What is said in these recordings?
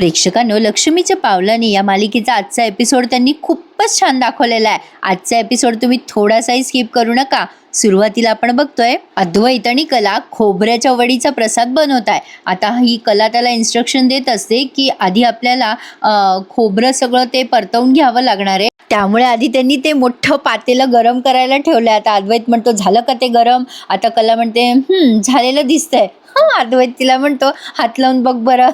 प्रेक्षकांनो, लक्ष्मीच्या पावलांनी या मालिकेचा आजचा एपिसोड त्यांनी खूपच छान दाखवलेला आहे. आजचा एपिसोड तुम्ही थोडासाही स्किप करू नका. सुरुवातीला आपण बघतोय अद्वैत आणि कला खोबऱ्याच्या वडीचा प्रसाद बनवत आहे. आता ही कला त्याला इन्स्ट्रक्शन देत असते की आधी आपल्याला खोबरं सगळं ते परतवून घ्यावं लागणार आहे. त्यामुळे आधी त्यांनी ते मोठं पातेलं गरम करायला ठेवलंय. आता अद्वैत म्हणतो झालं का ते गरम. आता कला म्हणते झालेलं दिसतंय. अद्वैत तिला म्हणतो हात लावून बघ बरं.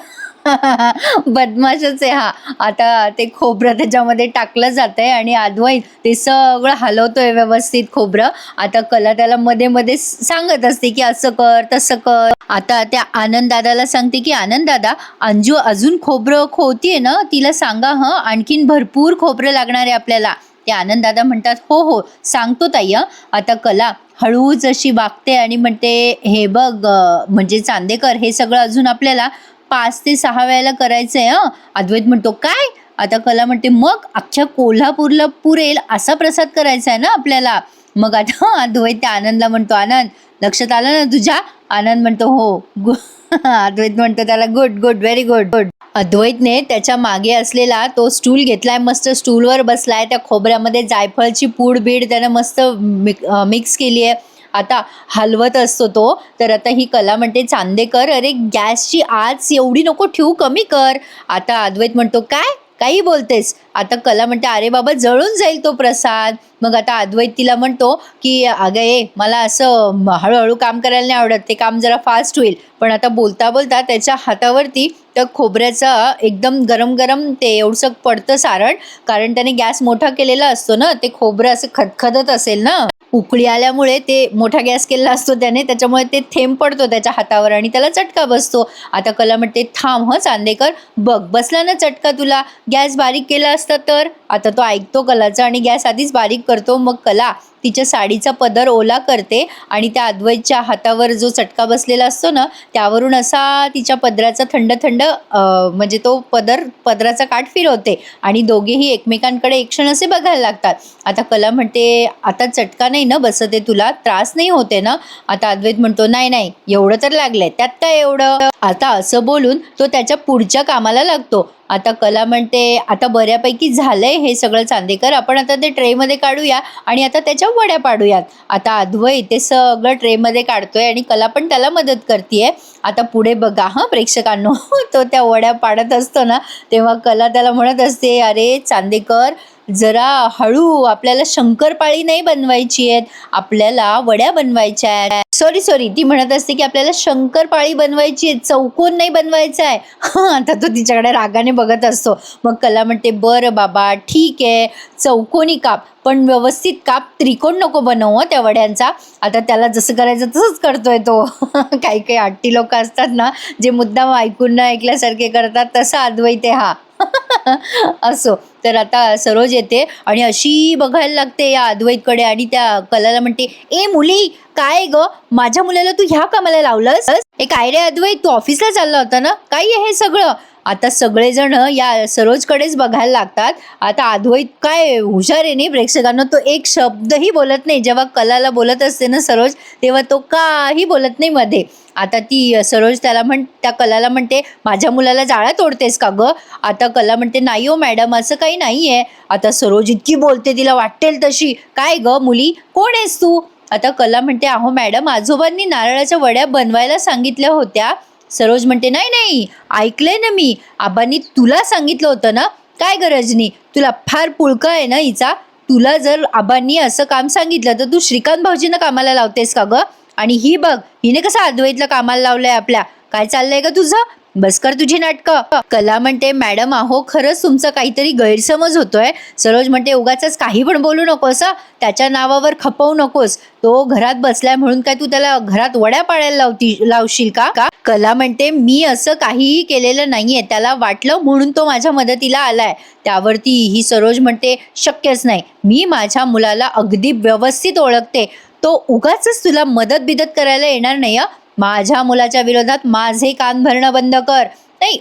बदमाशच आहे हा. आता ते खोबरं त्याच्यामध्ये टाकलं जातंय आणि अद्वैत ते सगळं हलवतोय व्यवस्थित खोबरं. आता कला त्याला मध्ये मध्ये सांगत असते की असं कर तसं कर. आता त्या आनंद दादाला सांगते की आनंद दादा, अंजू अजून खोबरं खोतीये ना, तिला सांगा आणखीन भरपूर खोबरं लागणार आहे आपल्याला. ते आनंद दादा म्हणतात हो हो सांगतो ताई. आता कला हळूच अशी वागते आणि म्हणते हे बघ म्हणजे चांदेकर, हे सगळं अजून आपल्याला 5 ते 6 वेळेला करायचंय. अद्वैत म्हणतो काय. आता कला म्हणते मग अख्ख्या कोल्हापूरला पुरेल असा प्रसाद करायचा आहे ना आपल्याला. मग आता अद्वैत त्या आनंदला म्हणतो आनंद लक्षात आलं ना तुझ्या. आनंद म्हणतो हो. अद्वैत म्हणतो त्याला good good very good good. अद्वैतने त्याच्या मागे असलेला तो स्टूल घेतलाय, मस्त स्टूलवर बसलाय. त्या खोबऱ्यामध्ये जायफळची पूड बीड त्यानं मस्त मिक्स केली आहे. आता हलवत असतो तो. तर आता ही कला म्हणते चांदेकर, अरे गॅसची आच एवढी नको ठेवू, कमी कर. आता अद्वैत म्हणतो काय काही बोलतेस. आता कला म्हणते अरे बाबा जळून जाईल तो प्रसाद. मग आता अद्वैत तिला म्हणतो की अगं ये, मला असं हळूहळू काम करायला नाही आवडत, ते काम जरा फास्ट होईल. पण आता बोलता बोलता त्याच्या हातावरती त्या खोबऱ्याचा एकदम गरम गरम ते एवढंसं पडतं सारण. कारण त्याने गॅस मोठा केलेला असतो ना, ते खोबरं असं खदखदत असेल ना, उकळी आल्यामुळे ते मोठा गॅस केलेला असतो त्याने, त्याच्यामुळे ते थेंब पडतो त्याच्या हातावर आणि त्याला चटका बसतो. आता कला म्हणते थांब चांदेकर, बघ बसला ना चटका तुला, गॅस बारीक केला असता तर. आता तो ऐकतो कलाचा आणि गॅस आधीच बारीक करतो. मग कला तिच्या साडीचा पदर ओला करते आणि त्या अद्वैतच्या हातावर जो चटका बसलेला असतो ना, त्यावरून असा तिच्या पदराचा थंड थंड म्हणजे तो पदराचा काठ फिरवते आणि दोघेही एकमेकांकडे एक क्षण असे बघायला लागतात. आता कला म्हणते आता चटका नाही ना बसत आहे तुला, त्रास नाही होते ना. आता अद्वैत म्हणतो नाही नाही एवढं तर लागलंय, त्यात काय एवढं. आता असं बोलून तो त्याच्या पुढच्या कामाला लागतो. आता कला म्हणते आता बऱ्यापैकी झालंय हे सगळं चांदेकर, आपण आता ते ट्रेमध्ये काढूया आणि आता त्याच्या वड्या पाडूयात. आता अद्वैत ते सगळं ट्रेमध्ये काढतोय आणि कला पण त्याला मदत करतेय. आता पुढे बघा प्रेक्षकांनो, तो त्या वड्या पाडत असतो ना, तेव्हा कला त्याला म्हणत असते अरे चांदेकर जरा हळू, आपल्याला शंकरपाळी नाही बनवायची आहेत, आपल्याला वड्या बनवायच्या आहेत. सॉरी ती म्हणत असते की आपल्याला शंकरपाळी बनवायची आहे, चौकोन नाही बनवायचा आहे. आता तो तिच्याकडे रागाने बघत असतो. मग कला म्हणते बरं बाबा ठीक आहे, चौकोनी काप पण व्यवस्थित काप, त्रिकोण नको बनवू त्या वड्यांचा. आता त्याला जसं करायचं तसंच करतोय तो. काही काही आट्टी लोक असतात ना, जे मुद्दाम ऐकून न ऐकल्यासारखे करतात, तसा अद्वैत आहे हा. असो. तर आता सरोज येते आणि अशी बघायला लागते या अद्वैतकडे आणि त्या कलाला म्हणते ए मुली, काय ग माझ्या मुलाला तू ह्या कामाला लावलंस. हे काय रे अद्वैत, तू ऑफिसला चालला होता ना, काय आहे हे सगळं. आता सगळेजण या सरोजकडेच बघायला लागतात. आता अद्वैत काय हुशार आहे नाही प्रेक्षकांना, तो एक शब्दही बोलत नाही. जेव्हा कलाला बोलत असते ना सरोज, तेव्हा तो काही बोलत नाही मध्ये. आता ती सरोज त्या कलाला म्हणते माझ्या मुलाला जाळ्या तोडतेस का ग. आता कला म्हणते नाही हो मॅडम, असं काही नाही आहे. आता सरोज इतकी बोलते तिला वाटेल तशी, काय ग मुली कोण आहेस तू. आता कला म्हणते अहो मॅडम, आजोबांनी नारळाच्या वड्या बनवायला सांगितल्या होत्या. सरोज म्हणते नाही नाही ऐकलंय ना मी, आबांनी तुला सांगितलं होतं ना. काय गरज नाही, तुला फार पुळका आहे ना हिचा. तुला जर आबांनी असं काम सांगितलं तर तू श्रीकांत भाऊजींना कामाला लावतेस का ग. आणि ही बघ हिने कसं अद्वैतला कामाला लावलंय आपल्या. काय चाललंय का तुझं, बस कर तुझी नाटकं. कला म्हणते मॅडम अहो खरंच तुमचा काहीतरी गैरसमज होतोय. सरोज म्हणते उगाच काही पण बोलू नकोस, त्याच्या नावावर खपवू नकोस. तो घरात बसलाय म्हणून काय तू त्याला घरात वड्या पाडायला लावशील का. कला म्हणते मी असं काहीही केलेलं नाहीये, त्याला वाटलं म्हणून तो माझ्या मदतीला आलाय. त्यावरती ही सरोज म्हणते शक्यच नाही, मी माझ्या मुलाला अगदी व्यवस्थित ओळखते, तो उगाच तुला मदत बिदत करायला येणार नाही. माझ्या मुलाच्या विरोधात माझे कान भरणं बंद कर. नाही,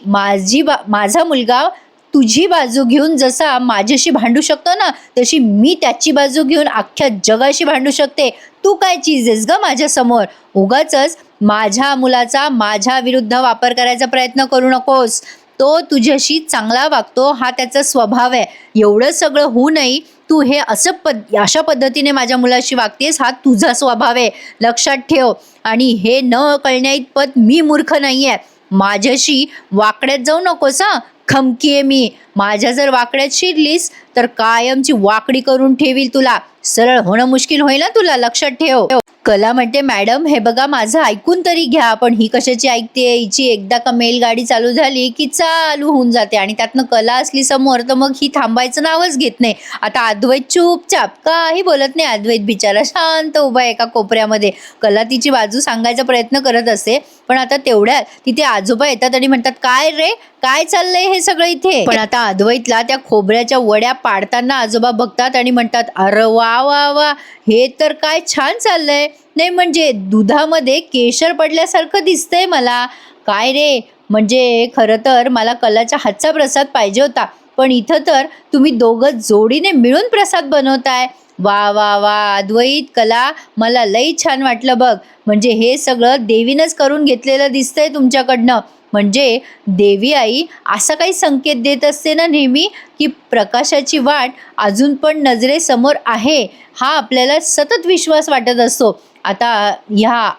माझा मुलगा तुझी बाजू घेऊन जसा माझ्याशी भांडू शकतो ना, तशी मी त्याची बाजू घेऊन अख्ख्या जगाशी भांडू शकते. तू काय चीज आहेस ग माझ्या समोर. उगाच माझ्या मुलाचा माझ्या विरुद्ध वापर करायचा प्रयत्न करू नकोस. तो तुझ्याशी चांगला वागतो, हा त्याचा स्वभाव आहे. एवढं सगळं होऊनही तू हे अशा पद्धतीने माझ्या मुलाशी वागतेस, हा तुझा स्वभाव आहे, लक्षात ठेव. आणि हे न कळण्याइतपत मी मूर्ख नाहीये. माझ्याशी वाकड्यात जाऊ नकोस हा, खमकी आहे मी. माझ्या जर वाकड्यात शिरलीस तर कायमची वाकडी करून ठेवील तुला. सरळ होणं मुश्किल होईल ना तुला, लक्षात ठेव. कला म्हणते, मॅडम हे बघा, माझं ऐकून तरी घ्या. पण ही कशाची ऐकते, हिची एकदा का गाडी चालू झाली की चालू होऊन जाते. आणि त्यातनं कला असली समोर तर मग ही थांबायचं नावच घेत नाही. आता अद्वैत चुपचाप काही बोलत नाही. अद्वैत बिचारा शांत उभा आहे एका कोपऱ्यामध्ये. कला तिची बाजू सांगायचा प्रयत्न करत असते, पण आता तेवढ्यात तिथे आजोबा येतात आणि म्हणतात, काय रे, काय चाललंय हे सगळं इथे. पण आता अद्वैतला त्या खोबऱ्याच्या वड्या पाडताना आजोबा बघतात आणि म्हणतात, अरे वा वा वा, हे तर काय छान चाललंय. नाही म्हणजे दुधामध्ये केशर पडल्यासारखं दिसतंय मला. काय रे, म्हणजे खरं तर मला कलाच्या हातचा प्रसाद पाहिजे होता, पण इथं तर तुम्ही दोघं जोडीने मिळून प्रसाद बनवताय. वा वा वा, अद्वैत, कला, मला लई छान वाटलं बघ. म्हणजे हे सगळं देवीनंच करून घेतलेलं दिसतंय तुमच्याकडनं. म्हणजे देवी आई असा काही संकेत देत असते ना नेहमी, की प्रकाशाची वाट अजून पण नजरेसमोर आहे, हा आपल्याला सतत विश्वास वाटत असतो. आता ह्या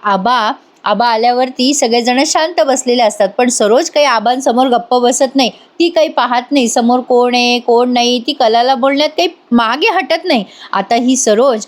आबा आल्यावरती सगळेजण शांत बसलेले असतात, पण सरोज काही आबांसमोर गप्प बसत नाही. ती काही पाहत नाही समोर कोण आहे कोण नाही. ती कलाला बोलण्यात काही मागे हटत नाही. आता ही सरोज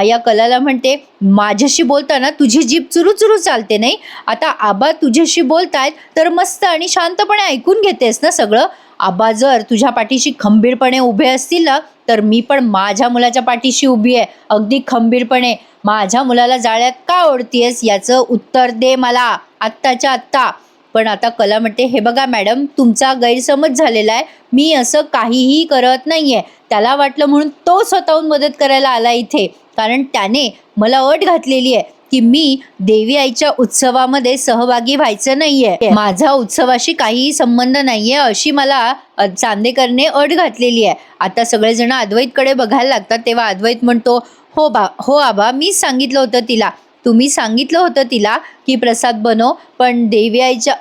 या कलाला म्हणते, माझ्याशी बोलताना तुझी जीभ चुरू चुरू चालते नाही. आता आबा तुझ्याशी बोलतायत तर मस्त आणि शांतपणे ऐकून घेतेस ना सगळं. आबा जर तुझ्या पाठीशी खंबीरपणे उभे असतील ना, तर मी पण माझ्या मुलाच्या पाठीशी उभी आहे, अगदी खंबीरपणे. माझ्या मुलाला जाळ्यात का ओढतीयस याचं उत्तर दे मला आत्ताच्या आत्ता. पण आता कला म्हणते, हे बघा मॅडम, तुमचा गैरसमज झालेला आहे. मी असं काहीही करत नाहीये. त्याला वाटलं म्हणून तो स्वतःहून मदत करायला आला इथे, कारण त्याने मला अट घातलेली आहे की मी देवी आईच्या उत्सवामध्ये सहभागी व्हायचं नाहीये. माझा उत्सवाशी काहीही संबंध नाहीये, अशी मला चांदेकरने अट घातलेली आहे. आता सगळेजण अद्वैतकडे बघायला लागतात. तेव्हा अद्वैत म्हणतो, हो आबा, मी सांगितलं होतं तिला, तुम्ही सांगितलं होतं तिला की प्रसाद बनव, पण देवी आईच्या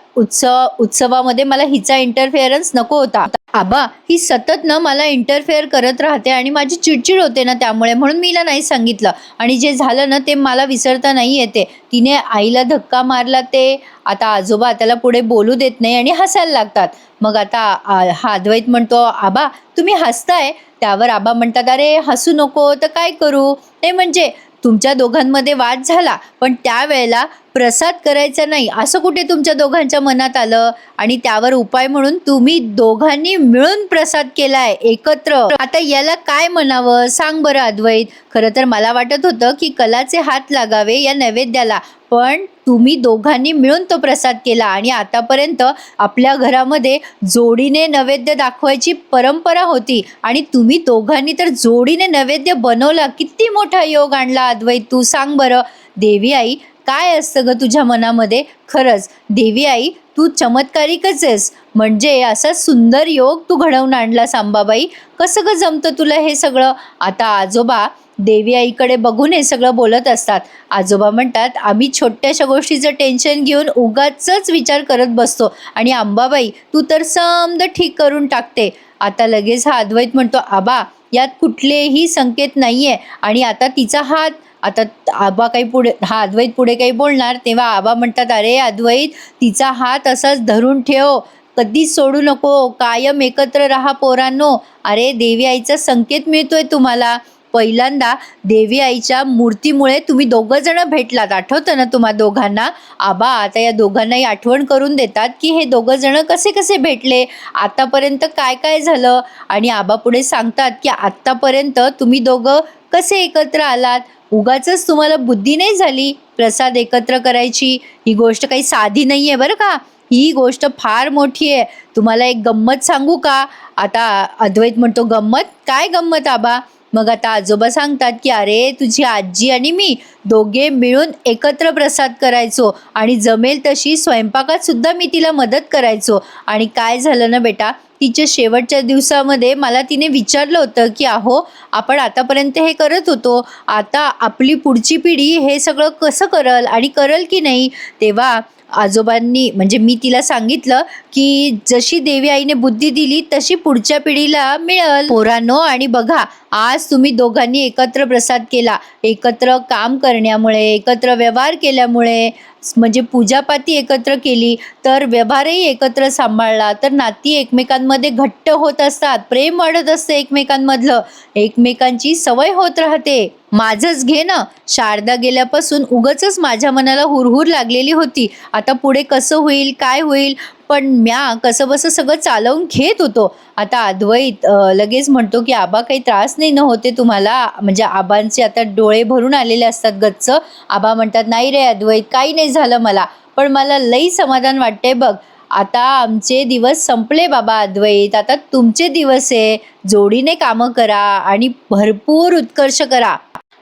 उत्सवामध्ये मला हिचा इंटरफेअरन्स नको होता. आबा, ही सतत ना मला इंटरफेअर करत राहते आणि माझी चिडचिड होते ना त्यामुळे, म्हणून मी हिला नाही सांगितलं. आणि जे झालं ना ते मला विसरता नाही येते. तिने आईला धक्का मारला ते. आता आजोबा त्याला पुढे बोलू देत नाही आणि हसायला लागतात. मग आता हा अद्वैत म्हणतो, आबा तुम्ही हसताय. त्यावर आबा म्हणतात, अरे हसू नको तर काय करू. नाही म्हणजे तुमच्या दोघांमध्ये वाद झाला, पण त्यावेळेला प्रसाद करायचा नाही असं कुठे तुमच्या दोघांच्या मनात आलं. आणि त्यावर उपाय म्हणून तुम्ही दोघांनी मिळून प्रसाद केलाय एकत्र. आता याला काय म्हणावं सांग बरं अद्वैत. खरं तर मला वाटत होतं की कलाचे हात लागावे या नैवेद्याला, पण तुम्ही दोघांनी मिळून तो प्रसाद केला. आणि आतापर्यंत आपल्या घरामध्ये जोडीने नैवेद्य दाखवायची परंपरा होती आणि तुम्ही दोघांनी तर जोडीने नैवेद्य बनवला. किती मोठा योग आणला अद्वैत, तू सांग बरं. देवी आई, काय असतं ग तुझ्या मनामध्ये. खरंच देवी आई, तू चमत्कारिकच आहेस. म्हणजे असा सुंदर योग तू घडवून आणला अंबाबाई. कसं ग जमतं तुला हे सगळं. आता आजोबा देवी आईकडे बघून हे सगळं बोलत असतात. आजोबा म्हणतात, आम्ही छोट्याशा गोष्टीचं टेन्शन घेऊन उगाचच विचार करत बसतो आणि अंबाबाई तू तर समद ठीक करून टाकते. आता लगेच हा अद्वैत म्हणतो, आबा यात कुठलेही संकेत नाहीये. आणि आता तिचा हात, आता आबा काही पुढे, हा अद्वैत पुढे काही बोलणार तेव्हा आबा म्हणतात, अरे अद्वैत, तिचा हात असाच धरून ठेव, कधीच सोडू नको, कायम एकत्र राहा पोरांनो. अरे देवी आईचा संकेत मिळतोय तुम्हाला. पहिल्यांदा देवी आईच्या मूर्तीमुळे तुम्ही दोघं जण भेटलात, आठवतं ना तुम्हा दोघांना. आबा आता या दोघांनाही आठवण करून देतात की हे दोघं जण कसे कसे भेटले, आतापर्यंत काय काय झालं. आणि आबा पुढे सांगतात की आतापर्यंत तुम्ही दोघं कसे एकत्र आलात. उगाचच तुम्हाला बुद्धी नाही झाली प्रसाद एकत्र करायची. ही गोष्ट काही साधी नाही आहे बरं का, ही गोष्ट फार मोठी आहे. तुम्हाला एक गंमत सांगू का. आता अद्वैत म्हणतो, गंमत, काय गंमत आबा. मग आता आजोबा सांगतात की अरे तुझी आजी आणि मी दोघे मिळून एकत्र प्रसाद करायचो आणि जमेल तशी स्वयंपाकात सुद्धा मी तिला मदत करायचो. आणि काय झालं ना बेटा, तिच्या शेवटच्या दिवसामध्ये मला तिने विचारलं होतं की अहो आपण आतापर्यंत हे करत होतो, आता आपली पुढची पिढी हे सगळं कसं करल आणि करल की नाही. तेव्हा आजोबांनी म्हणजे मी तिला सांगितलं की जशी देवी आईने बुद्धी दिली तशी पुढच्या पिढीला मिळेल पोरांनो. आणि बघा, आज तुम्ही दोघांनी एकत्र प्रसाद केला, एकत्र काम करण्यामुळे, एकत्र व्यवहार केल्यामुळे, म्हणजे पूजापाती एकत्र केली तर व्यवहारही एकत्र सांभाळला तर नाती एकमेकांमध्ये घट्ट होत असतात, प्रेम वाढत असते एकमेकांमधलं, एकमेकांची सवय होत राहते. माझंच घे ना, शारदा गेल्यापासून उगच माझ्या मनाला हुरहुर लागलेली होती, आता पुढे कसं होईल काय होईल, पण म्या कसं बसं सगळं चालवून घेत होतो. आता अद्वैत लगेच म्हणतो की आबा काही त्रास नाही न होते तुम्हाला, म्हणजे आबांचे आता डोळे भरून आलेले असतात गच्च. आबा म्हणतात नाही रे अद्वैत, काही नाही झालं मला, पण मला लई समाधान वाटतंय बघ, आता आमचे दिवस संपले बाबा अद्वैत, आता तुमचे दिवस आहे, जोडीने कामं करा आणि भरपूर उत्कर्ष करा.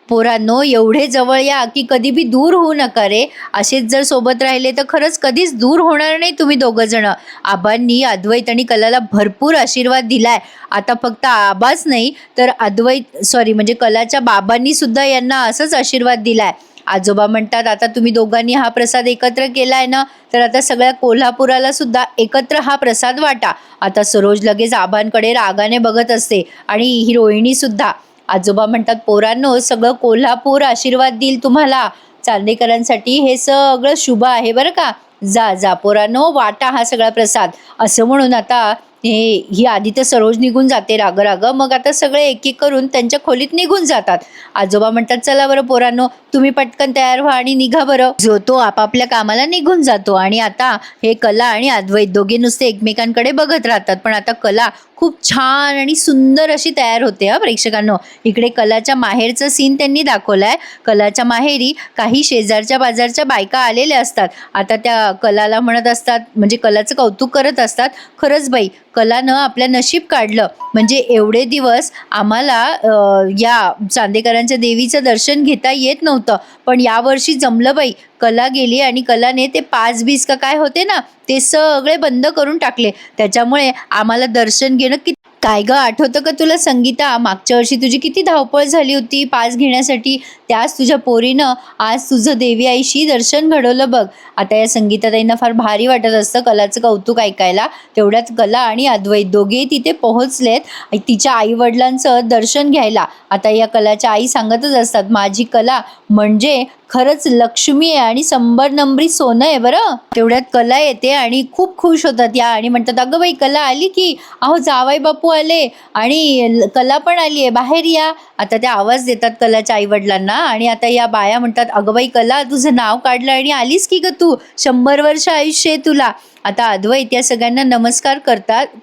पोरांनो, एवढे जवळ या की कधी बी दूर होऊ नका रे, असेच जर सोबत राहिले तर खरंच कधीच दूर होणार नाही तुम्ही दोघं जण. आबांनी अद्वैत आणि कलाला भरपूर आशीर्वाद दिलाय. आता फक्त आबाच नाही तर अद्वैत म्हणजे कलाच्या बाबांनी सुद्धा यांना असंच आशीर्वाद दिलाय. आजोबा म्हणतात आता तुम्ही दोघांनी हा प्रसाद एकत्र केलाय ना, तर आता सगळ्या कोल्हापुराला सुद्धा एकत्र हा प्रसाद वाटा. आता सरोज लगेच आबांकडे रागाने बघत असते आणि ही रोहिणी सुद्धा. आजोबा म्हणतात पोरांनो, सगळं कोल्हापूर आशीर्वाद देईल तुम्हाला, चांदेकरांसाठी हे सगळं शुभ आहे बरं का, जा जा पोरांनो वाटा हा सगळा प्रसाद. असं म्हणून आता ही आधी तर सरोज निघून जाते राग राग, मग आता सगळे एक एक करून त्यांच्या खोलीत निघून जातात. आजोबा म्हणतात चला बरं पोरांनो, तुम्ही पटकन तयार व्हा आणि निघा बरं. जो तो आपापल्या कामाला निघून जातो आणि आता हे कला आणि अद्वैत दोघे नुसते एकमेकांकडे बघत राहतात. पण आता कला खूप छान आणि सुंदर अशी तयार होते. प्रेक्षकांनो, इकडे कलाच्या माहेरचं सीन त्यांनी दाखवलाय. कलाच्या माहेरी काही शेजारच्या बाजारच्या बायका आलेल्या असतात. आता त्या कलाला म्हणत असतात, म्हणजे कलाचं कौतुक करत असतात, खरंच बाई कलानं आपल्या नशीब काढलं, म्हणजे एवढे दिवस आम्हाला या चांदेकरांच्या देवीचं दर्शन घेता येत नव्हतं, पण यावर्षी जमलं बाई. कला गेली आणि कलाने ते 5-20 का काय होते ना, ते सगळे बंद करून टाकले, त्याच्यामुळे आम्हाला दर्शन घेणं काय ग, आठवतं का तुला संगीता, मागच्या वर्षी तुझी किती धावपळ झाली होती पास घेण्यासाठी, त्याच तुझ्या पोरीनं आज तुझं देवी आईशी दर्शन घडवलं बघ. आता या संगीताताईंना फार भारी वाटत असतं कलाचं कौतुक ऐकायला. तेवढ्यात कला आणि अद्वैत दोघेही तिथे पोहोचलेत तिच्या आई वडिलांचं दर्शन घ्यायला. आता या कलाच्या आई सांगतच असतात, माझी कला म्हणजे खरंच लक्ष्मी आहे आणि 100 नंबरी सोनं आहे बरं. तेवढ्यात कला येते आणि खूप खुश होतात या आणि म्हणतात अगं बाई कला आली की, अहो जावाई बापू आले आणि कला पण आली आहे, बाहेर या. आता त्या आवाज देतात कलाच्या आई वडिलांना आणि आता या बाया म्हणतात अगं बाई कला, तुझं नाव काढलं आणि आलीस की ग तू, 100 वर्ष आयुष्य आहे तुला. आता अद्वैत या सगळ्यांना नमस्कार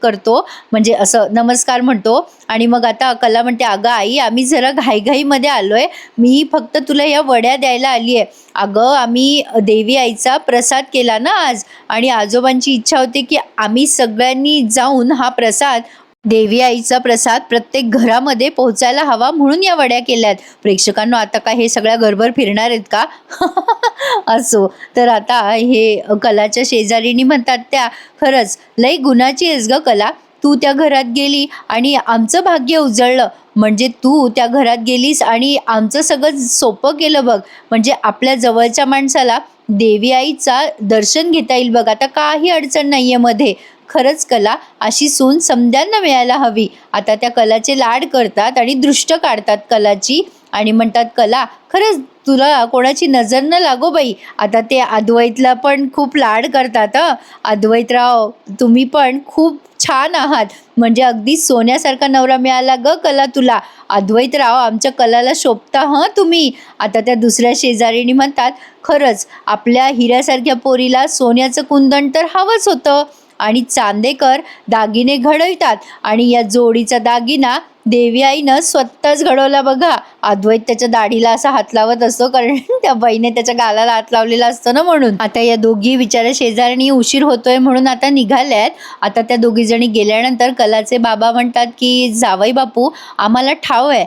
करतो, म्हणजे असं नमस्कार म्हणतो आणि मग आता कला म्हणते अगं आई, आम्ही जरा घाईघाईमध्ये आलोय, मी फक्त तुला या वड्या द्यायला आली आहे. अगं आम्ही देवी आईचा प्रसाद केला ना आज, आणि आजोबांची इच्छा होती की आम्ही सगळ्यांनी जाऊन हा प्रसाद, देवी आईचा प्रसाद प्रत्येक घरामध्ये पोहोचायला हवा, म्हणून या वड्या केल्यात. प्रेक्षकांनो, आता काय हे सगळ्या घरभर फिरणार आहेत का? असो, तर आता हे कलाच्या शेजारीनी म्हणतात त्या, खरंच लई गुणाची आहेस ग कला, तू त्या घरात गेली आणि आमचं भाग्य उजळलं, म्हणजे तू त्या घरात गेलीस आणि आमचं सगळं सोपं केलं बघ, म्हणजे आपल्या जवळच्या माणसाला देवी आईचा दर्शन घेता येईल बघ, आता काही अडचण नाहीये मध्ये. खरंच कला, अशी सून समद्यांना मिळायला हवी. आता त्या कलाचे लाड करतात आणि दृष्ट काढतात कलाची आणि म्हणतात कला, खरंच तुला कोणाची नजर न लागो बाई. आता ते अद्वैतला पण खूप लाड करतात. अद्वैतराव, तुम्ही पण खूप छान आहात, म्हणजे अगदी सोन्यासारखा नवरा मिळाला ग कला तुला. अद्वैतराव, आमच्या कलाला शोभता तुम्ही. आता त्या दुसऱ्या शेजारीने म्हणतात, खरंच आपल्या हिऱ्यासारख्या पोरीला सोन्याचं कुंदन तर हवंच होतं, आणि चांदेकर दागिने घडवतात आणि या जोडीचा दागिना देवी आईनं स्वतःच घडवला बघा. अद्वैत त्याच्या दाढीला असा हात लावत असतो, कारण त्या बाईने त्याच्या गालाला हात लावलेला असतो ना, म्हणून. आता या दोघी बिचाऱ्या शेजाऱ्यांनी उशीर होतोय म्हणून आता निघाल्यात. आता त्या दोघी जणी गेल्यानंतर कलाचे बाबा म्हणतात की जावई बापू, आम्हाला ठाव आहे,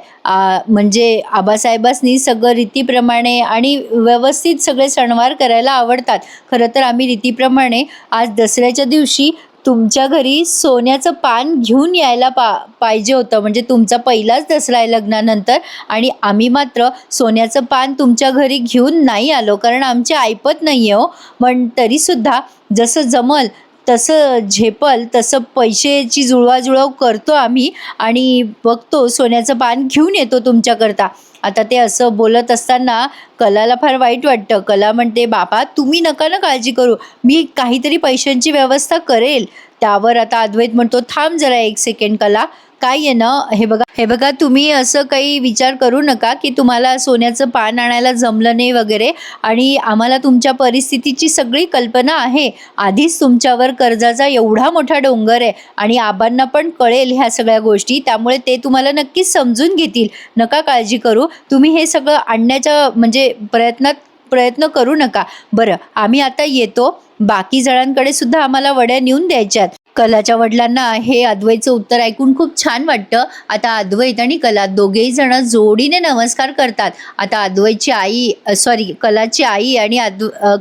म्हणजे आबासाहेबांनी सगळं रीतीप्रमाणे आणि व्यवस्थित सगळे सणवार करायला आवडतात. खरं तर आम्ही रीतीप्रमाणे आज दसऱ्याच्या दिवशी तुमच्या घरी सोन्याचं पान घेऊन यायला पाहिजे होतं, म्हणजे तुमचा पहिलाच दसरा आहे लग्नानंतर, आणि आम्ही मात्र सोन्याचं पान तुमच्या घरी घेऊन नाही आलो, कारण आमची ऐपत नाही आहे हो. पण तरीसुद्धा जसं जमल तसं झेपल तसं पैशाची जुळवाजुळव करतो आम्ही आणि बघतो सोन्याचं पान घेऊन येतो तुमच्याकरता. आता ते असं बोलत असताना कलाला फार वाईट वाटतं. कला म्हणते, बाबा तुम्ही नका ना काळजी करू, मी काहीतरी पैशांची व्यवस्था करेल. त्यावर आता अद्वैत म्हणतो, थांब जरा 1 सेकंड कला, काय आहे ना, हे बघा तुम्ही असं काही विचार करू नका की तुम्हाला सोन्याचं पान आणायला जमलं नाही वगैरे, आणि आम्हाला तुमच्या परिस्थितीची सगळी कल्पना आहे. आधीच तुमच्यावर कर्जाचा एवढा मोठा डोंगर आहे आणि आबांना पण कळेल ह्या सगळ्या गोष्टी, त्यामुळे ते तुम्हाला नक्कीच समजून घेतील. नका काळजी करू, तुम्ही हे सगळं आणण्याच्या म्हणजे प्रयत्न करू नका. बरं, आम्ही आता येतो. बाकी जणांकडे सुद्धा आम्हाला वड्या नेऊन द्यायच्यात. कलाच्या वडिलांना हे अद्वैतचं उत्तर ऐकून खूप छान वाटतं. आता अद्वैत आणि कला दोघेही जण जोडीने नमस्कार करतात. आता अद्वैतची आई कलाची आई आणि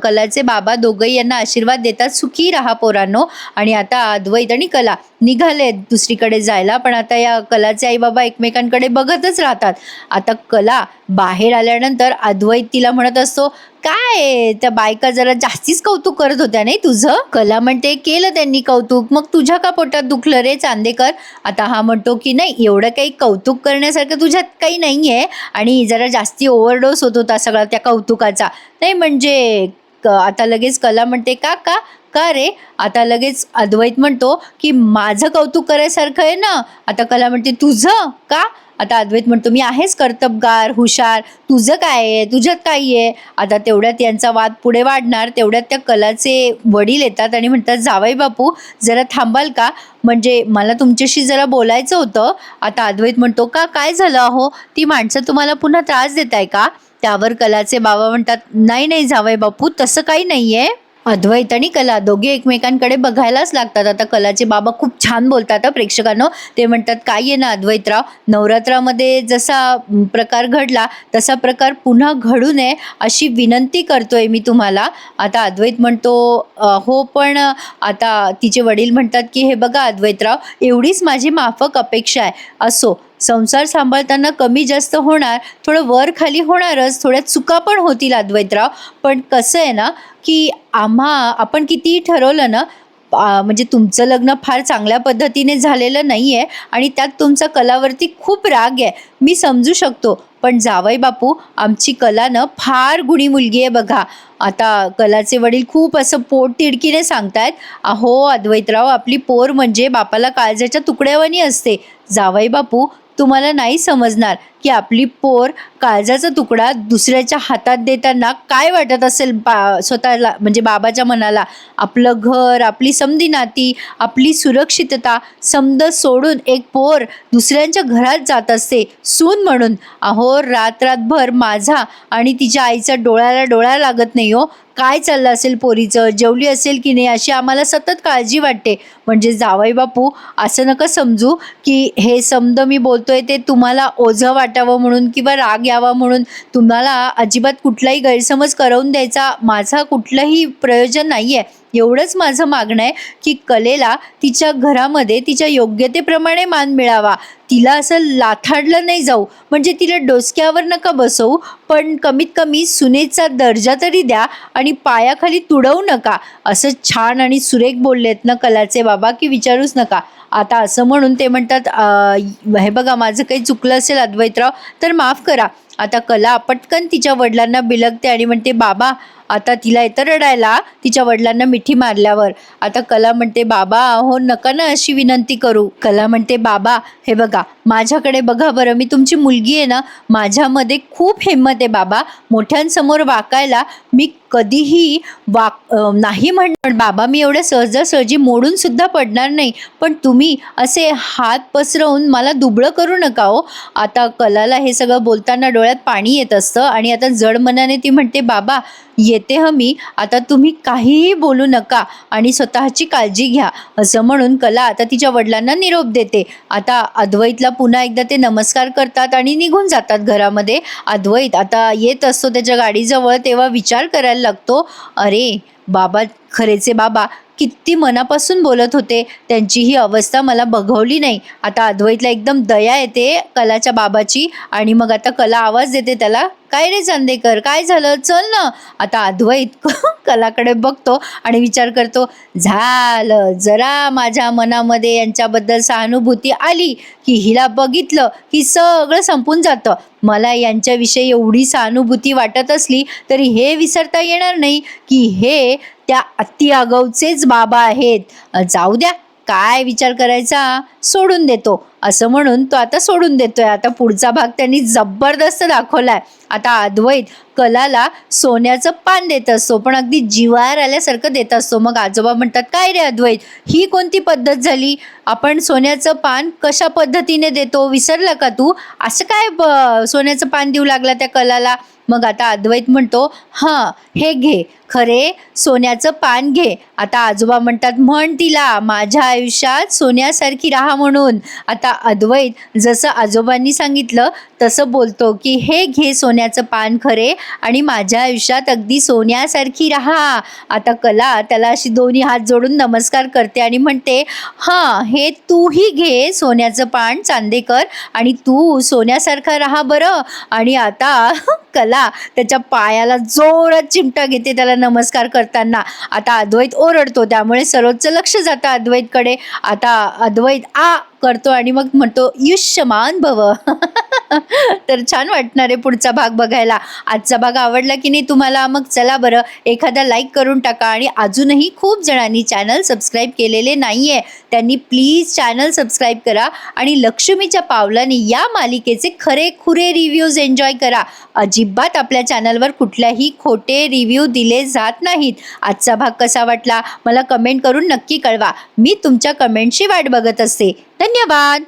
कलाचे बाबा दोघंही यांना आशीर्वाद देतात, सुखी राहा पोरांनो. आणि आता अद्वैत आणि कला निघाले दुसरीकडे जायला, पण आता या कलाचे आई बाबा एकमेकांकडे बघतच राहतात. आता कला बाहेर आल्यानंतर अद्वैत तिला म्हणत असतो, काय त्या बायका जरा जास्तीच कौतुक करत होत्या नाही तुझं. कला म्हणते, केलं त्यांनी कौतुक, मग तुझ्या का पोटात दुखलं रे चांदेकर. आता हा म्हणतो की नाही, एवढं काही कौतुक करण्यासारखं तुझ्यात काही नाही आहे, आणि जरा जास्ती ओव्हरडोस होत होता सगळा त्या कौतुकाचा. नाही म्हणजे आता लगेच कला म्हणते, का का का रे. आता लगेच अद्वैत म्हणतो की माझं कौतुक करायसारखं आहे ना. आता कला म्हणते, तुझं का. आता अद्वैत म्हणतो, मी आहेच कर्तबगार हुशार, तुझं काय आहे, तुझ्यात काय आहे. आता तेवढ्यात यांचा वाद पुढे वाढणार. तेवढ्यात त्या कलाचे वडील येतात आणि म्हणतात, जावई बापू जरा थांबाल का, म्हणजे मला तुमच्याशी जरा बोलायचं होतं. आता अद्वैत म्हणतो, का काय झालं अहो, ती माणसं तुम्हाला पुन्हा त्रास देत आहे का. त्यावर कलाचे बाबा म्हणतात, नाही नाही जावई बापू, तसं काही नाही आहे. अद्वैत आणि कला दोघे एकमेकांकडे बघायलाच लागतात. आता कलाचे बाबा खूप छान बोलतात प्रेक्षकांनो. ते म्हणतात, काय आहे ना अद्वैतराव, नवरात्रामध्ये जसा प्रकार घडला तसा प्रकार पुन्हा घडू नये अशी विनंती करतोय मी तुम्हाला. आता अद्वैत म्हणतो, हो पण. आता तिचे वडील म्हणतात की हे बघा अद्वैतराव, एवढीच माझी माफक अपेक्षा आहे. असो, संसार सांभाळताना कमी जास्त होणार, थोडं वर खाली होणारच, थोड्या चुका पण होतील अद्वैतराव, पण कसं आहे ना की आपण कितीही ठरवलं ना, म्हणजे तुमचं लग्न फार चांगल्या पद्धतीने झालेलं नाही आहे आणि त्यात तुमचा कलावरती खूप राग आहे, मी समजू शकतो. पण जावई बापू, आमची कला ना फार गुणी मुलगी आहे बघा. आता कलाचे वडील खूप असं पोट तिडकीने सांगतायत, अहो अद्वैतराव, आपली पोर म्हणजे बापाला काळजाच्या तुकड्यावानी असते. जावई बापू, तुम्हाला नाही समजणार की आपली पोर काळजाचा तुकडा दुसऱ्याच्या हातात देताना काय वाटत असेल स्वतःला, म्हणजे बाबाच्या मनाला. आपलं घर, आपली समधी नाती, आपली सुरक्षितता समद सोडून एक पोर दुसऱ्यांच्या घरात जात असते सून म्हणून. अहो, रात्रभर माझा आणि तिच्या आईचा डोळ्याला डोळा लागत नाही हो. काय चाललं असेल पोरीचं, जेवली असेल की नाही, अशी आम्हाला सतत काळजी वाटते. म्हणजे जावई बापू, असं नका समजू की हे समद मी बोलतोय ते तुम्हाला ओझं वाटावं म्हणून किंवा राग यावा म्हणून. तुम्हाला अजिबात कुठलाही गैरसमज करवून द्यायचा माझा कुठलंही प्रयोजन नाही आहे. एवढंच माझं मागणं आहे की कलेला तिच्या घरामध्ये तिच्या योग्यतेप्रमाणे मान मिळावा. तिला असं लाथाडलं नाही जाऊ, म्हणजे तिला डोसक्यावर नका बसवू, पण कमीत कमी सुनेचा दर्जा तरी द्या आणि पायाखाली तुडवू नका. असं छान आणि सुरेख बोललेत ना कलाचे बाबा की विचारूच नका. आता असं म्हणून ते म्हणतात, हे बघा, माझं काही चुकलं असेल अद्वैतराव तर माफ करा. आता कला पटकन तिच्या वडिलांना बिलगते आणि म्हणते, बाबा. आता तिला येतं रडायला तिच्या वडिलांना मिठी मारल्यावर. आता कला म्हणते, बाबा हो नका ना अशी विनंती करू. कला म्हणते, बाबा हे बघा, माझ्याकडे बघा बरं, मी तुमची मुलगी आहे ना, माझ्यामध्ये खूप हिंमत आहे बाबा. मोठ्यांसमोर वाकायला मी कधीही नाही म्हणणार बाबा, मी एवढ्या सहजासहजी मोडून सुद्धा पडणार नाही, पण तुम्ही असे हात पसरवून मला दुबळं करू नका हो. आता कलाला हे सगळं बोलताना डोळ्यात पाणी येत असतं आणि आता जड मनाने ती म्हणते, बाबा येते मी, आता तुम्ही काहीही बोलू नका आणि स्वतःची काळजी घ्या. असं म्हणून कला आता तिच्या वडिलांना निरोप देते. आता अद्वैतला पुन्हा एकदा ते नमस्कार करतात आणि निघून जातात घरामध्ये. अद्वैत आता येत असतो त्याच्या गाडीजवळ, तेव्हा विचार करायला लागतो, अरे बाबा खरेचे बाबा किती मनापासून बोलत होते, त्यांची ही अवस्था मला बघवली नाही. आता अद्वैतला एकदम दया येते कलाच्या बाबाची आणि मग आता कला आवाज देते त्याला, काय रे चांदेकर, काय झालं, चल ना. आता अद्वैत कलाकडे बघतो आणि विचार करतो, झालं, जरा माझ्या मनामध्ये यांच्याबद्दल सहानुभूती आली की हिला बघितलं की सगळं संपून जातं. मला यांच्याविषयी एवढी सहानुभूती वाटत असली तरी हे विसरता येणार नाही की हे त्या अति आगाऊचेच बाबा आहेत. जाऊ द्या, काय विचार करायचा, सोडून देतो, असं म्हणून तो आता सोडून देतोय. आता पुढचा भाग त्यांनी जबरदस्त दाखवलाय. आता अद्वैत कलाला सोन्याचं पान देत असतो, पण अगदी जिवार आल्यासारखं देत असतो. मग आजोबा म्हणतात, काय रे अद्वैत, ही कोणती पद्धत झाली, आपण सोन्याचं पान कशा पद्धतीने देतो, विसरला का तू, असं काय सोन्याचं पान देऊ लागला त्या कलाला. मग आता अद्वैत म्हणतो, हां, हे घे, खरे सोन्याचं पान घे. आता आजोबा म्हणतात, म्हण तिला माझ्या आयुष्यात सोन्यासारखी राहा म्हणून. आता अद्वैत जसं आजोबांनी सांगितलं तसं बोलतो की हे घे सोन्याचं पान खरे आणि माझ्या आयुष्यात अगदी सोन्यासारखी राहा. आता कला त्याला अशी दोन्ही हात जोडून नमस्कार करते आणि म्हणते, हां, हे तूही घे सोन्याचं पान चांदेकर आणि तू सोन्यासारखा राहा बरं. आणि आता कला त्याच्या पायाला जोरात चिमटा घेते त्याला नमस्कार करताना. आता अद्वैत ओरडतो, त्यामुळे सर्वोच्च लक्ष जातं अद्वैतकडे. आता अद्वैत करतो आणि मग म्हणतो, युष्यमान भव. तर छान वाटणार आहे पुढचा भाग बघायला. आजचा भाग आवडला की नाही तुम्हाला? मग चला बरं, एखादा लाईक करून टाका. आणि अजूनही खूप जणांनी चॅनल सबस्क्राईब केलेले नाही आहे, त्यांनी प्लीज चॅनल सबस्क्राईब करा आणि लक्ष्मीच्या पावलांनी या मालिकेचे खरे खुरे रिव्ह्यूज एन्जॉय करा. अजिबात आपल्या चॅनलवर कुठल्याही खोटे रिव्ह्यू दिले जात नाहीत. आजचा भाग कसा वाटला मला कमेंट करून नक्की कळवा. मी तुमच्या कमेंटची वाट बघत असते. धन्यवाद.